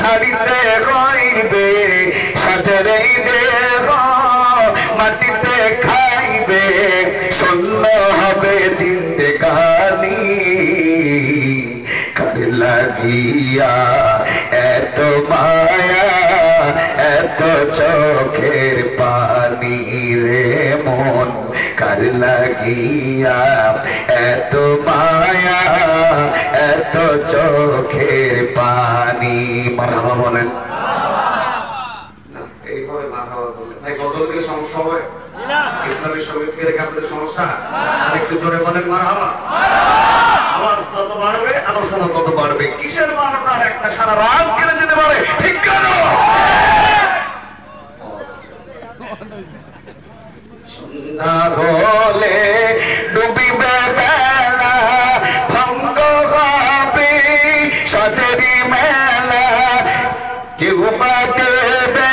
সারিতে হইবে সাথের এই দেহ মাটিতে খাইবে শূন্য হবে জিন্দেগানি কার লাগিয়া এত মায়া এত চোখের পানি রে মন কার লাগিয়া এত মায়া এত চোখের পানি মারহাবা বলেন না এইভাবে মারহাবা বলেন ভাই গজল গেলে সমস্যা হবে ইসলামের সঙ্গীত গেলে কি আপনাদের সমস্যা একটু জোরে বলেন মারহাবা আওয়াজ যত বাড়বে আলোচনা তত বাড়বে কিসের বারোটা একটা সারা রাত কেটে যেতে পারে ঠিক কেন সন্ধ্যা হলে ডুবিবে বেলা ভঙ্গ হবে সাথেরই মেলা কেউ বা দেবে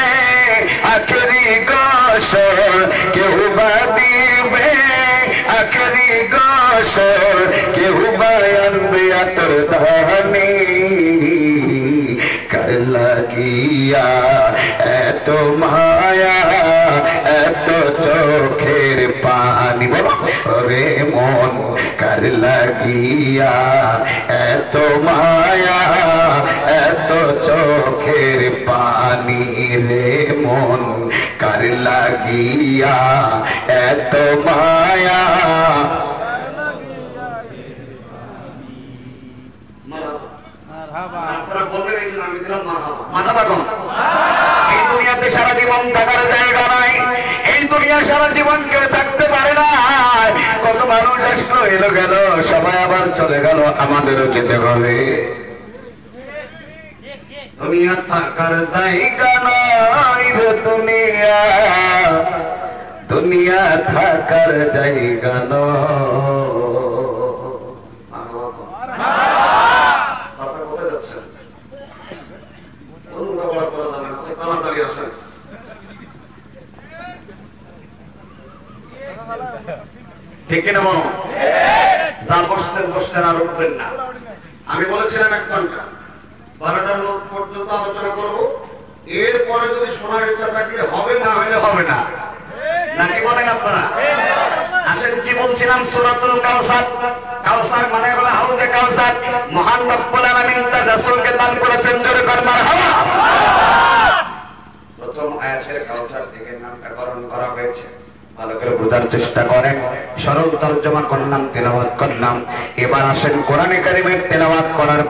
আখেরি গোসল কেউ বা দিবে আখেরি গোসল কেউ বা আনবে আতর দানি কার লাগিয়া এত মায়া এত চোখের পানি রে মন কার লাগিয়া এত মায়া এত চোখের পানি রে মন কার লাগিয়া এত মায়া আপনারা বললেন এই জন্য আমি দিলাম মারহাবা এই দুনিয়াতে সারা জীবন থাকার জায়গা নাই এই দুনিয়া সারা জীবন কেউ থাকতে পারে না কত মানুষ আসলো এলো গেল সবাই আবার চলে গেল আমাদেরও যেতে হবে দুনিয়া থাকার জায়গা নাই রে দুনিয়া দুনিয়া থাকার জায়গা নয় ঠিক না বলো যা বসছেন বসছেন আর উঠবেন না আমি বলেছিলাম 1 ঘন্টা 12টা পর্যন্ত আলোচনা করব এরপরে যদি শোনার ইচ্ছা থাকলে হবে না হলে হবে না নাকি বলেন আপনারা আসেন কি বলছিলাম সূরাতুল কাউসার কাউসার মানে হলো হাউজে কাউসার মহান রব্বুল আলামিন তার রাসূলকে দান করেছেন জোরে কর মারহাবা প্রথম আয়াতের কাউসার থেকে নামকরণ করা হয়েছে ভালো করে বোঝার চেষ্টা করেন সরল তরজমা করলাম তেলাওয়াত করলাম এবার আসেন কোরআনে কারীমের তেলাওয়াত করার